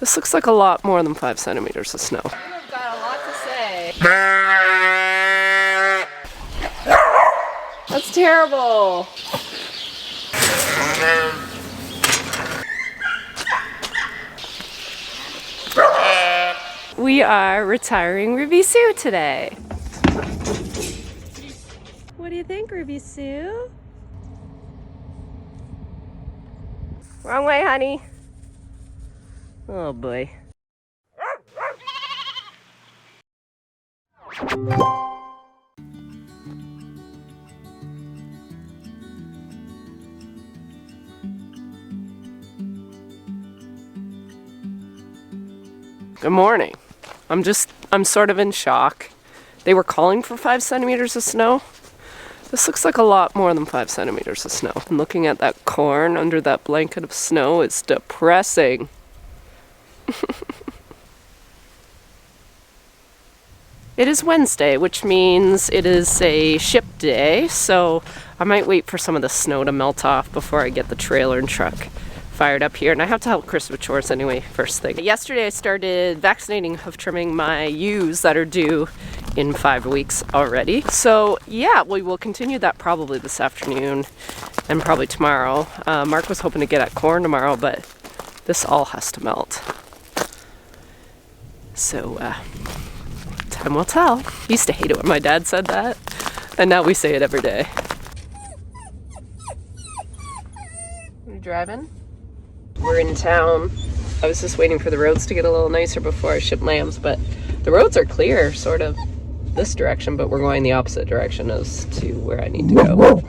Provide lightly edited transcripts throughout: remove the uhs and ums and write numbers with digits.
This looks like a lot more than 5 centimeters of snow. I've got a lot to say. That's terrible. We are retiring Ruby Sue today. What do you think, Ruby Sue? Wrong way, honey. Oh boy. Good morning. I'm sort of in shock. They were calling for 5 centimeters of snow. This looks like a lot more than 5 centimeters of snow. And looking at that corn under that blanket of snow is depressing. It is Wednesday, which means it is a ship day, so I might wait for some of the snow to melt off before I get the trailer and truck fired up here. And I have to help Chris with chores anyway, first thing. Yesterday I started vaccinating hoof trimming my ewes that are due in 5 weeks already. So yeah, we will continue that probably this afternoon and probably tomorrow. Mark was hoping to get at corn tomorrow, but this all has to melt. So time will tell. I used to hate it when my dad said that, and now we say it every day. Are you driving? We're in town. I was just waiting for the roads to get a little nicer before I ship lambs, but the roads are clear, sort of this direction, but we're going the opposite direction as to where I need to go.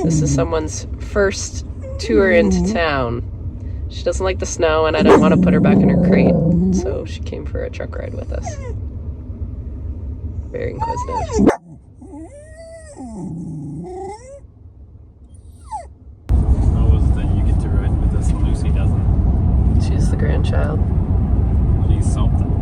This is someone's first tour into town. She doesn't like the snow, and I didn't want to put her back in her crate, so she came for a truck ride with us. Very inquisitive. How is it that you get to ride with us and Lucy doesn't? She's the grandchild. She's something.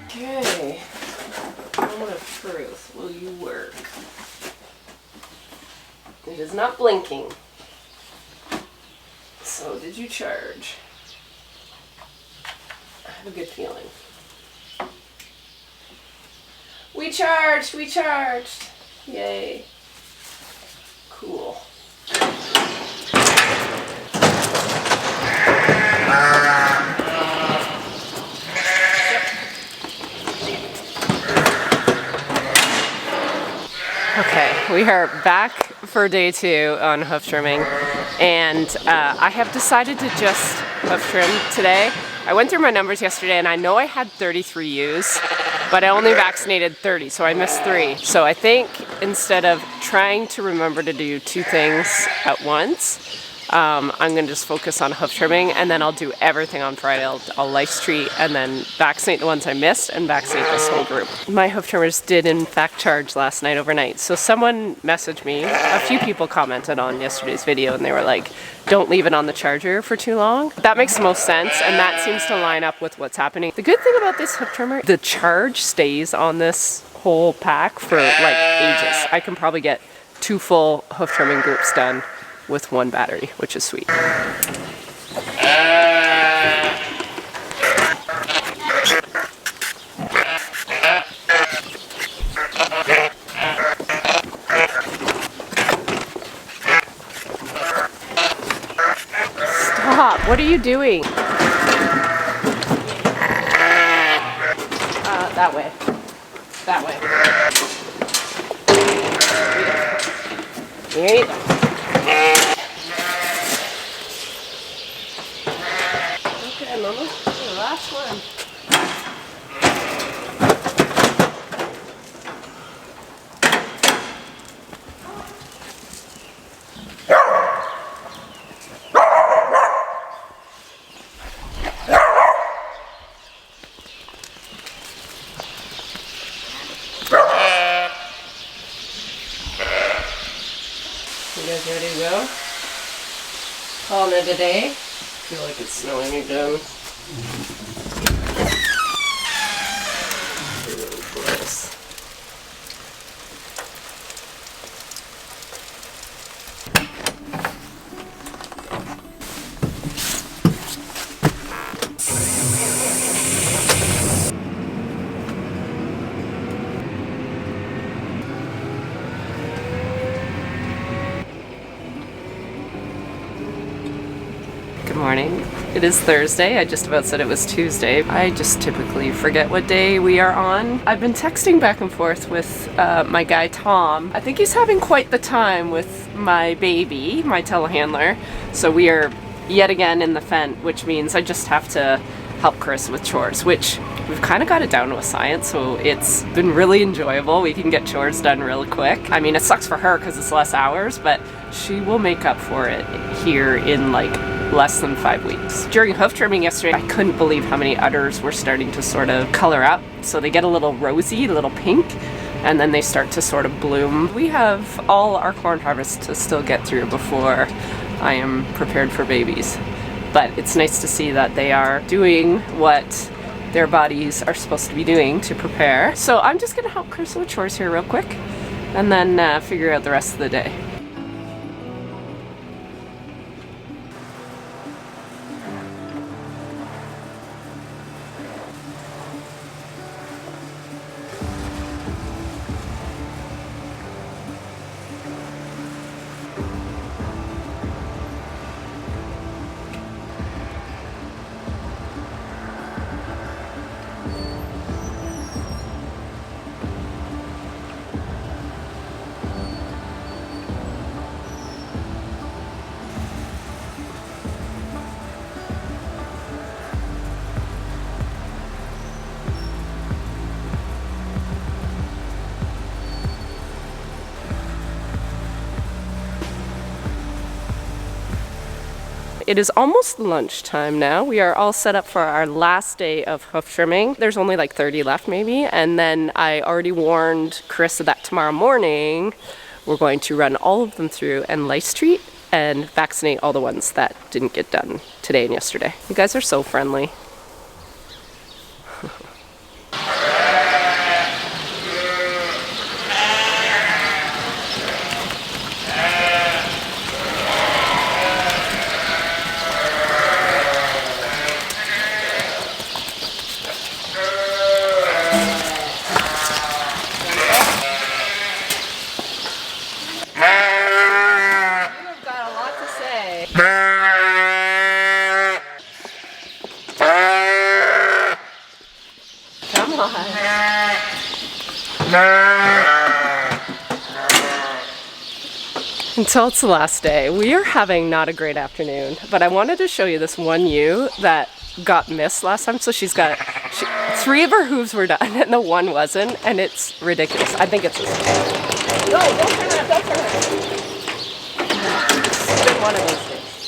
Okay, moment of truth. Will you work? It is not blinking. So, did you charge? I have a good feeling. We charged! We charged! Yay. Cool. Okay, we are back for day 2 on hoof trimming, and I have decided to just hoof trim today. I went through my numbers yesterday, and I know I had 33 ewes, but I only vaccinated 30, so I missed 3. So I think instead of trying to remember to do 2 things at once, I'm gonna just focus on hoof trimming, and then I'll do everything on Friday. I'll lice treat and then vaccinate the ones I missed and vaccinate this whole group. My hoof trimmers did in fact charge last night overnight. So someone messaged me, a few people commented on yesterday's video, and they were like, don't leave it on the charger for too long. That makes the most sense, and that seems to line up with what's happening. The good thing about this hoof trimmer, the charge stays on this whole pack for like ages. I can probably get 2 full hoof trimming groups done with 1 battery, which is sweet. Stop! What are you doing? That way. That way. Here you go. Okay, Mama. The last one. You guys ready to go? Calling it a day. I feel like it's snowing again. Really close. Good morning. It is Thursday. I just about said it was Tuesday. I just typically forget what day we are on. I've been texting back and forth with my guy Tom. I think he's having quite the time with my baby, my telehandler. So we are yet again in the Fent, which means I just have to help Chris with chores, which we've kind of got it down to a science, so it's been really enjoyable. We can get chores done really quick. I mean, it sucks for her because it's less hours, but she will make up for it here in like less than 5 weeks. During hoof trimming yesterday, I couldn't believe how many udders were starting to sort of color up. So they get a little rosy, a little pink, and then they start to sort of bloom. We have all our corn harvest to still get through before I am prepared for babies. But it's nice to see that they are doing what their bodies are supposed to be doing to prepare. So I'm just gonna help Chris with chores here real quick, and then figure out the rest of the day. It is almost lunchtime now. We are all set up for our last day of hoof trimming. There's only like 30 left maybe, and then I already warned Chris that tomorrow morning we're going to run all of them through and lice treat and vaccinate all the ones that didn't get done today and yesterday. You guys are so friendly. Until it's the last day. We are having not a great afternoon, but I wanted to show you this one ewe that got missed last time. So she's got, 3 of her hooves were done and the one wasn't, and it's ridiculous. I think it's this one. No, don't turn around, don't turn around. It's been one of those days.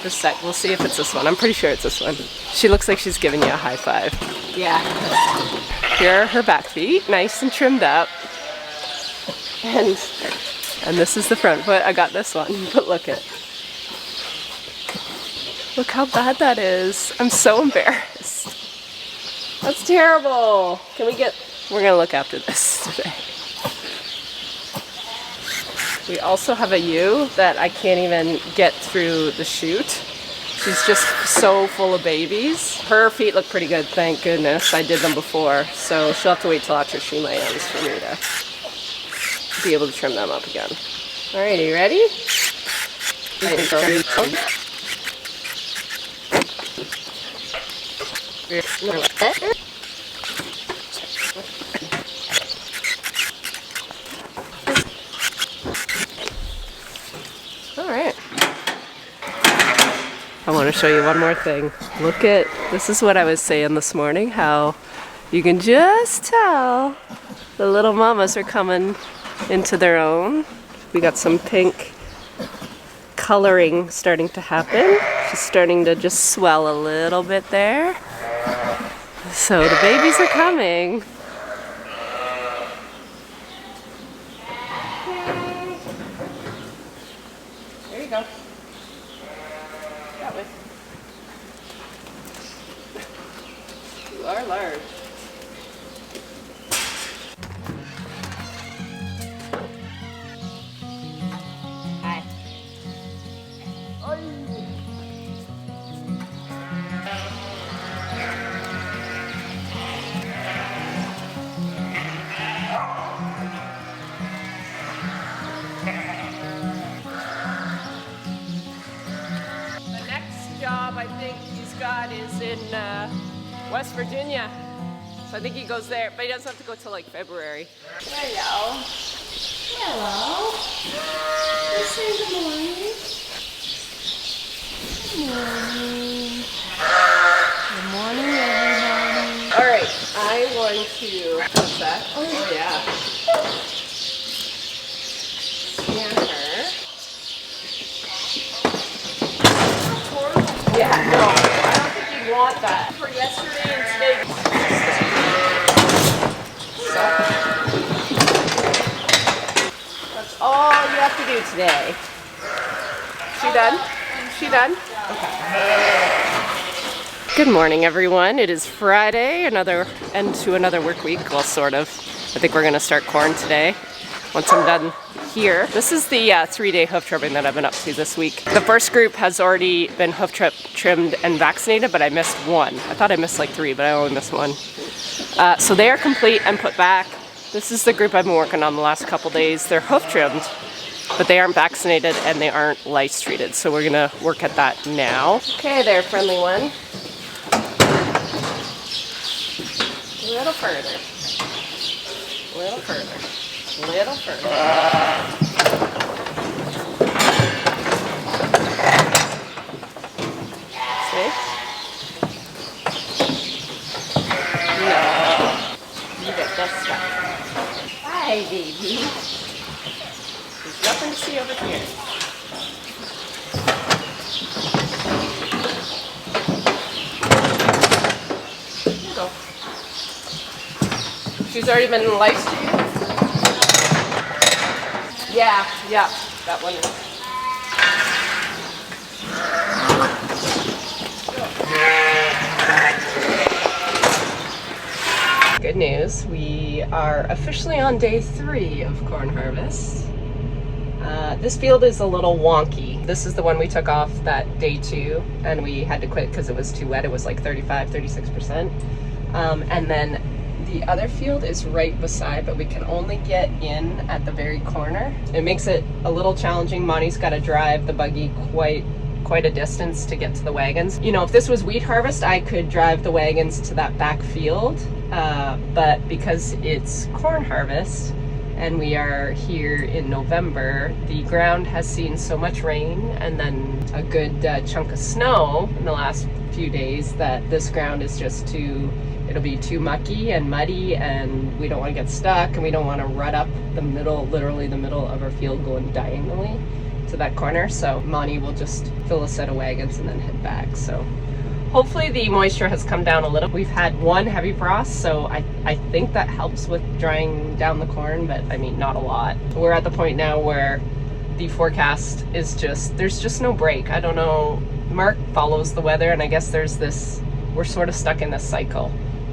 a sec. We'll see if it's this one. I'm pretty sure it's this one. She looks like she's giving you a high five. Yeah. Here are her back feet, nice and trimmed up. And this is the front foot. I got this one, but look how bad that is. I'm so embarrassed. That's terrible. We're gonna look after this today. We also have a ewe that I can't even get through the chute. She's just so full of babies. Her feet look pretty good, thank goodness. I did them before, so she'll have to wait till after she lands for me to be able to trim them up again. All right, are you ready? All right. I want to show you one more thing. This is what I was saying this morning, how you can just tell the little mamas are coming into their own. We got some pink coloring starting to happen. She's starting to just swell a little bit there. So the babies are coming. There you go. That way. You are large. Hi. Job I think he's got is in West Virginia, so I think he goes there, but he doesn't have to go till like February. Hello. Hello. Let's say good morning. Good morning. Good morning, everybody. All right, I'm going to. What's that? Oh yeah. Scan her. Yeah, no, I don't think you'd want that. For yesterday and today. So, that's all you have to do today. She done? She done? Okay. Good morning, everyone. It is Friday, another end to another work week. Well, sort of. I think we're going to start corn today once I'm done here. This is the 3-day hoof trimming that I've been up to this week. The first group has already been hoof trimmed and vaccinated, but I missed one. I thought I missed like 3, but I only missed 1. So they are complete and put back. This is the group I've been working on the last couple days. They're hoof trimmed, but they aren't vaccinated and they aren't lice treated. So we're gonna work at that now. Okay there, friendly one. A little further. A little further. Little further. See? No. You get that stuff. Hi, baby. There's nothing to see over here. Here you go. She's already been lice treated. Yeah, that one is. Good news, we are officially on day 3 of corn harvest. This field is a little wonky. This is the one we took off that day 2 and we had to quit because it was too wet. It was like 35-36%. And then the other field is right beside, but we can only get in at the very corner. It makes it a little challenging. Monty's got to drive the buggy quite a distance to get to the wagons. You know, if this was wheat harvest, I could drive the wagons to that back field, but because it's corn harvest and we are here in November, the ground has seen so much rain and then a good chunk of snow in the last few days that this ground is just it'll be too mucky and muddy, and we don't want to get stuck, and we don't want to rut up the middle, literally the middle of our field going diagonally. to that corner, so Monty will just fill a set of wagons and then head back. So hopefully the moisture has come down a little. We've had one heavy frost, so I think that helps with drying down the corn, but I mean, not a lot. We're at the point now where the forecast is there's just no break. I don't know, Mark follows the weather, and I guess we're sort of stuck in this cycle.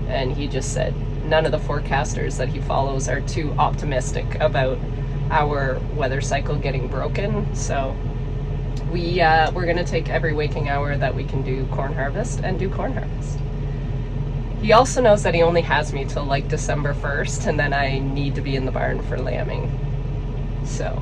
And he just said none of the forecasters that he follows are too optimistic about our weather cycle getting broken. So we're gonna take every waking hour that we can do corn harvest and do corn harvest. He also knows that he only has me till like December 1st, and then I need to be in the barn for lambing. So,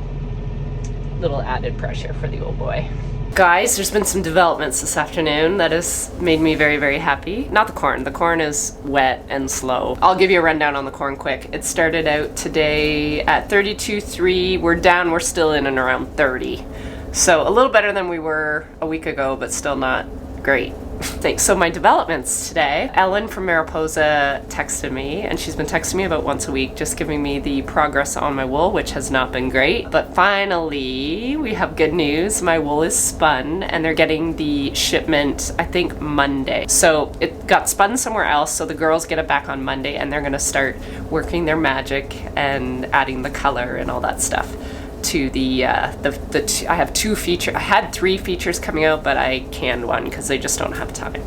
little added pressure for the old boy. Guys, there's been some developments this afternoon that has made me very, very happy. Not the corn. The corn is wet and slow. I'll give you a rundown on the corn quick. It started out today at 32.3. We're down, we're still in and around 30. So a little better than we were a week ago, but still not great. Thanks. So my developments today, Ellen from Mariposa texted me, and she's been texting me about once a week, just giving me the progress on my wool, which has not been great. But finally, we have good news. My wool is spun, and they're getting the shipment, I think, Monday. So it got spun somewhere else, so the girls get it back on Monday, and they're gonna start working their magic and adding the color and all that stuff to I have I had 3 features coming out, but I canned one because they just don't have time.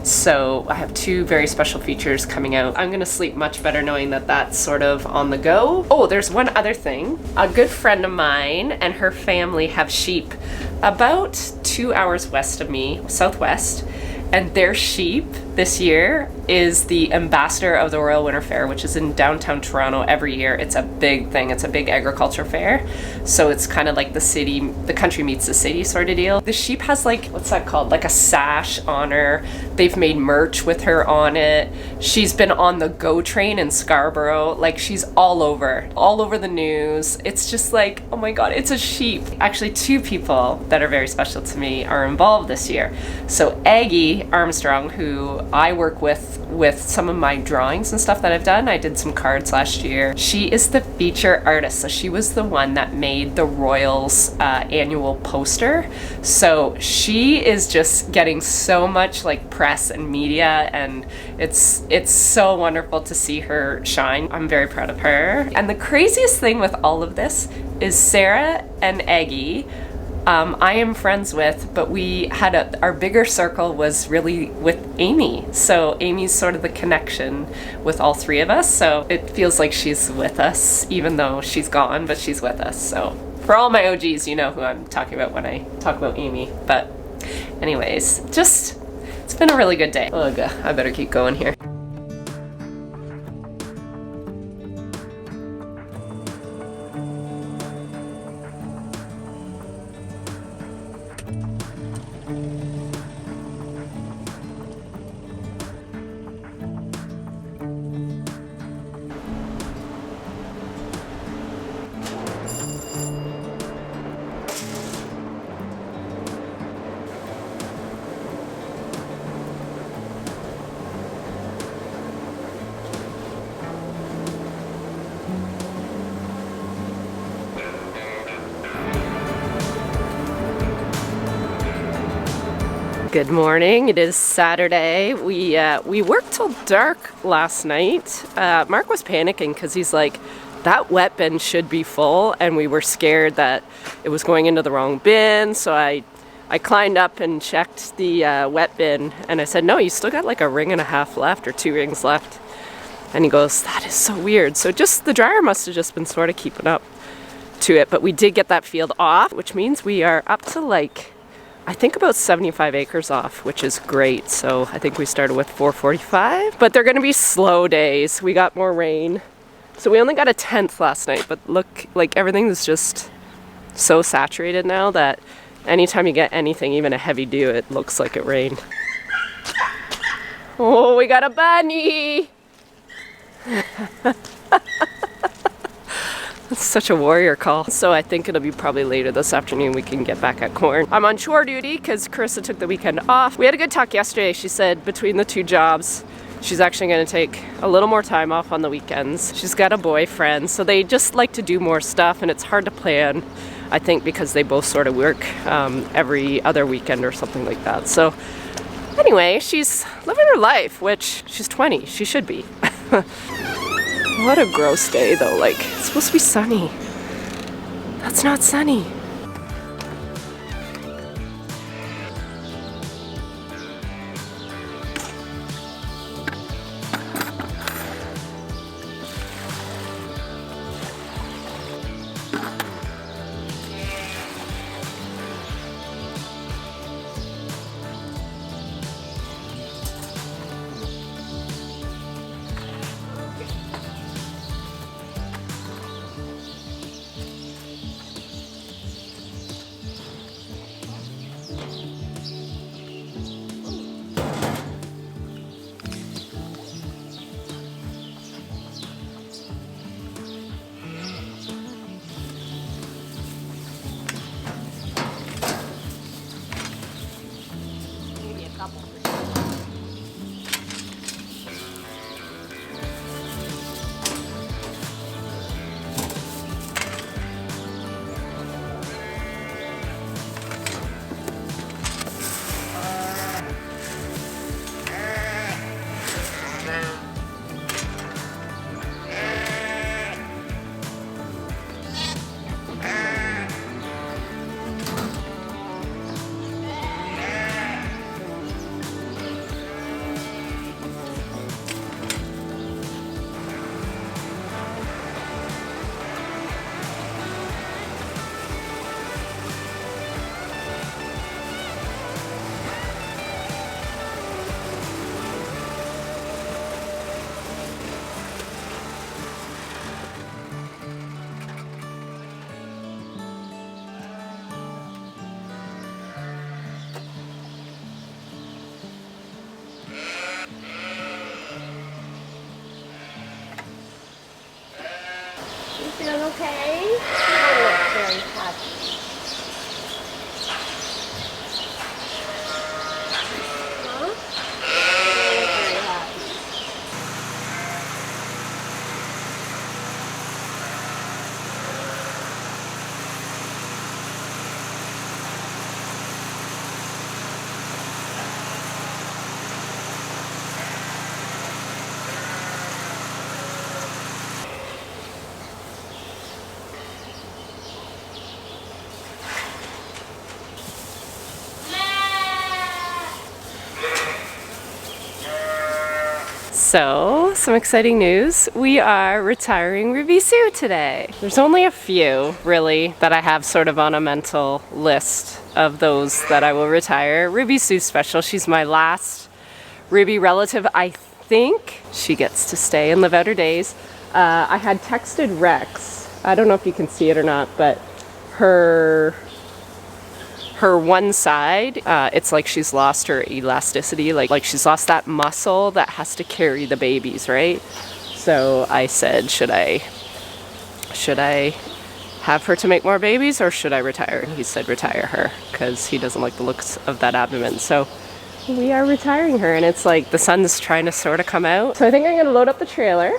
So I have 2 very special features coming out. I'm gonna sleep much better knowing that that's sort of on the go. Oh, there's one other thing. A good friend of mine and her family have sheep about 2 hours west of me, southwest, and their sheep this year is the ambassador of the Royal Winter Fair, which is in downtown Toronto every year. It's a big thing. It's a big agriculture fair. So it's kind of like the country meets the city sort of deal. The sheep has like, what's that called? Like a sash on her. They've made merch with her on it. She's been on the GO train in Scarborough. Like, she's all over the news. It's just like, oh my God, it's a sheep. Actually, 2 people that are very special to me are involved this year. So Aggie Armstrong, who I work with some of my drawings and stuff that I've done. I did some cards last year. She is the feature artist. So she was the one that made the Royals annual poster. So she is just getting so much like press and media, and it's so wonderful to see her shine. I'm very proud of her. And the craziest thing with all of this is Sarah and Aggie I am friends with, but we had our bigger circle was really with Amy. So Amy's sort of the connection with all 3 of us. So it feels like she's with us, even though she's gone, but she's with us. So for all my OGs, you know who I'm talking about when I talk about Amy. But anyways, it's been a really good day. Ugh, I better keep going here. Good morning. It is Saturday. We worked till dark last night. Mark was panicking because he's like, that wet bin should be full, and we were scared that it was going into the wrong bin. So I climbed up and checked the wet bin, and I said, no, you still got like a ring and a half left, or 2 rings left. And he goes, that is so weird. So just the dryer must have just been sort of keeping up to it, but we did get that field off, which means we are up to like, I think about 75 acres off, which is great. So I think we started with 445, but they're gonna be slow days. We got more rain. So we only got a 1/10 last night, but look, like everything is just so saturated now that anytime you get anything, even a heavy dew, it looks like it rained. Oh, we got a bunny! That's such a warrior call. So I think it'll be probably later this afternoon we can get back at corn. I'm on chore duty because Carissa took the weekend off. We had a good talk yesterday. She said between the 2 jobs, she's actually going to take a little more time off on the weekends. She's got a boyfriend, so they just like to do more stuff, and it's hard to plan I think because they both sort of work every other weekend or something like that. So anyway, she's living her life, which she's 20. She should be. What a gross day though. Like, it's supposed to be sunny. That's not sunny. Feeling okay? You don't look very happy. Huh? You don't look very happy. So, some exciting news. We are retiring Ruby Sue today. There's only a few, really, that I have sort of on a mental list of those that I will retire. Ruby Sue's special. She's my last Ruby relative, I think. She gets to stay and live out her days. I had texted Rex. I don't know if you can see it or not, but her one side, it's like she's lost her elasticity, like she's lost that muscle that has to carry the babies, right? So I said, should I have her to make more babies or should I retire? And he said retire her because he doesn't like the looks of that abdomen. So we are retiring her, and it's like the sun's trying to sort of come out. So I think I'm gonna load up the trailer,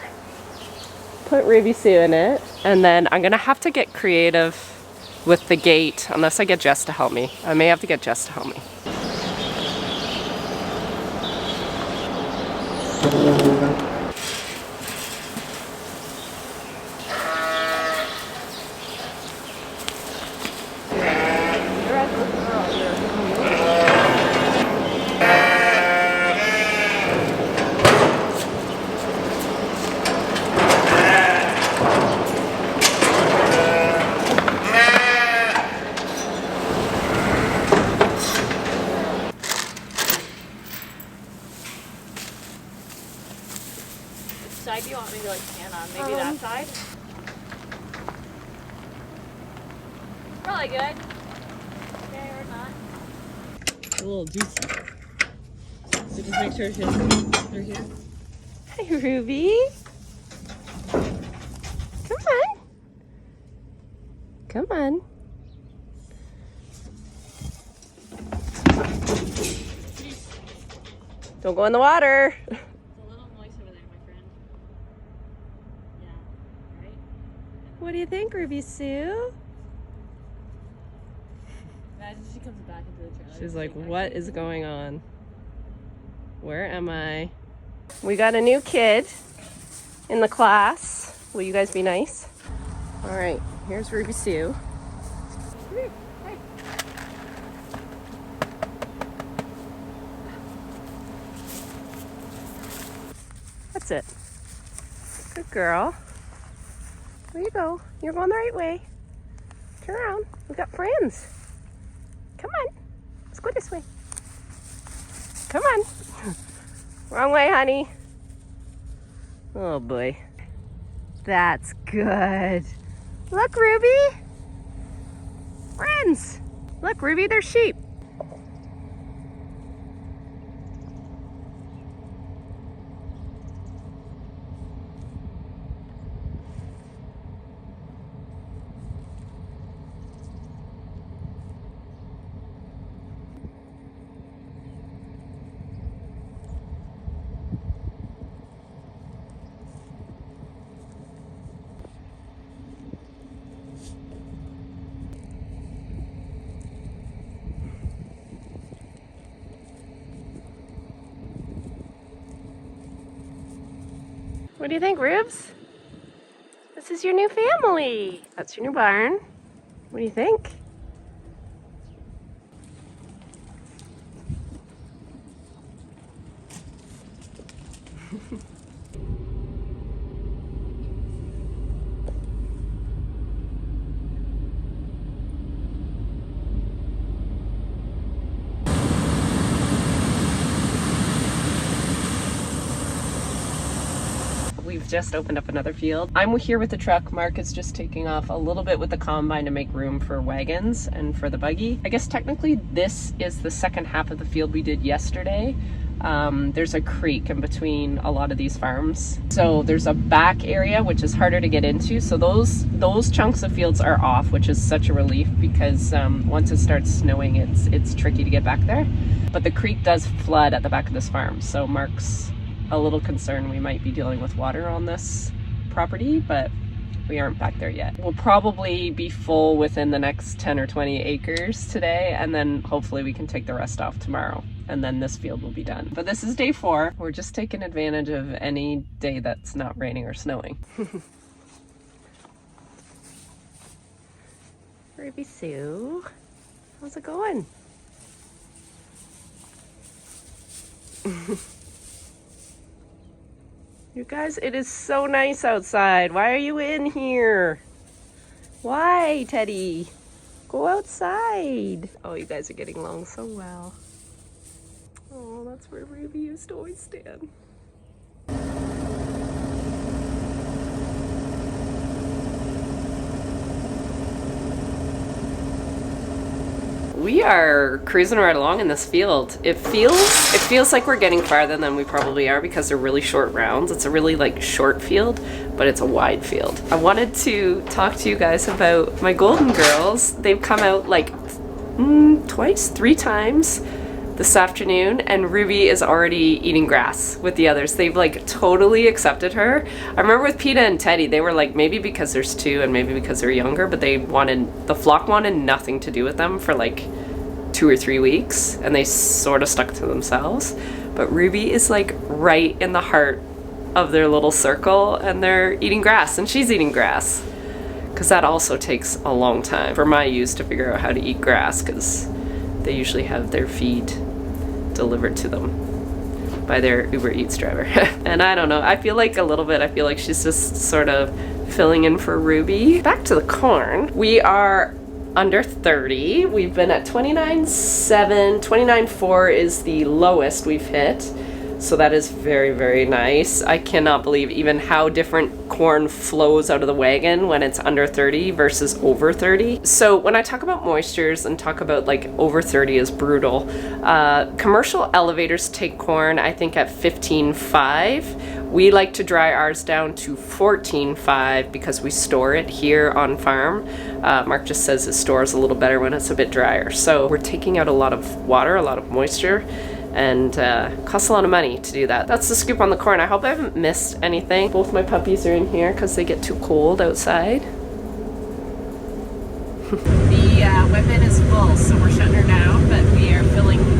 put Ruby Sue in it, and then I'm gonna have to get creative with the gate, unless I get Jess to help me. I may have to get Jess to help me. Side do you want me to like stand on? Maybe that side? Probably good. Okay, or not. A little juicy. So just make sure they're here. Hi, Ruby. Come on. Come on. Don't go in the water. It's a little moist over there, my friend. Yeah, right? What do you think, Ruby Sue? Imagine she comes back into the trailer. She's like, what is going on? Where am I? We got a new kid in the class. Will you guys be nice? All right, here's Ruby Sue. That's it. Good girl. There you go. You're going the right way. Turn around. We got friends. Come on. Let's go this way. Come on. Wrong way, honey. Oh boy. That's good. Look, Ruby. Friends. Look, Ruby, they're sheep. What do you think, Rubes? This is your new family. That's your new barn. What do you think? We've just opened up another field. I'm here with the truck. Mark is just taking off a little bit with the combine to make room for wagons and for the buggy. I guess technically this is the second half of the field we did yesterday. There's a creek in between a lot of these farms. So there's a back area which is harder to get into. So those chunks of fields are off, which is such a relief because once it starts snowing, it's tricky to get back there. But the creek does flood at the back of this farm. So Mark's a little concerned we might be dealing with water on this property, but we aren't back there yet. We'll probably be full within the next 10 or 20 acres today, and then hopefully we can take the rest off tomorrow, and then this field will be done. But this is day 4. We're just taking advantage of any day that's not raining or snowing. Ruby Sue, how's it going? You guys, it is so nice outside. Why are you in here? Why, Teddy? Go outside. Oh, you guys are getting along so well. Oh, that's where Ruby used to always stand. We are cruising right along in this field. It feels like we're getting farther than we probably are because they're really short rounds. It's a really like short field, but it's a wide field. I wanted to talk to you guys about my golden girls. They've come out like twice, 3 times this afternoon, and Ruby is already eating grass with the others. They've like totally accepted her. I remember with Peta and Teddy, they were like, maybe because there's 2 and maybe because they're younger, but the flock wanted nothing to do with them for like 2 or 3 weeks, and they sort of stuck to themselves. But Ruby is like right in the heart of their little circle, and they're eating grass, and she's eating grass. Because that also takes a long time for my ewes to figure out how to eat grass, because they usually have their feed delivered to them by their Uber Eats driver. And I don't know, I feel like she's just sort of filling in for Ruby. Back to the corn. We are under 30. We've been at 29.7, 29.4 is the lowest we've hit. So that is very, very nice. I cannot believe even how different corn flows out of the wagon when it's under 30 versus over 30. So when I talk about moistures and talk about like over 30 is brutal, commercial elevators take corn, I think at 15.5. We like to dry ours down to 14.5 because we store it here on farm. Mark just says it stores a little better when it's a bit drier. So we're taking out a lot of water, a lot of moisture, and costs a lot of money to do that. That's the scoop on the corn. I hope I haven't missed anything. Both my puppies are in here because they get too cold outside. The wet bin is full, so we're shutting her down, but we are filling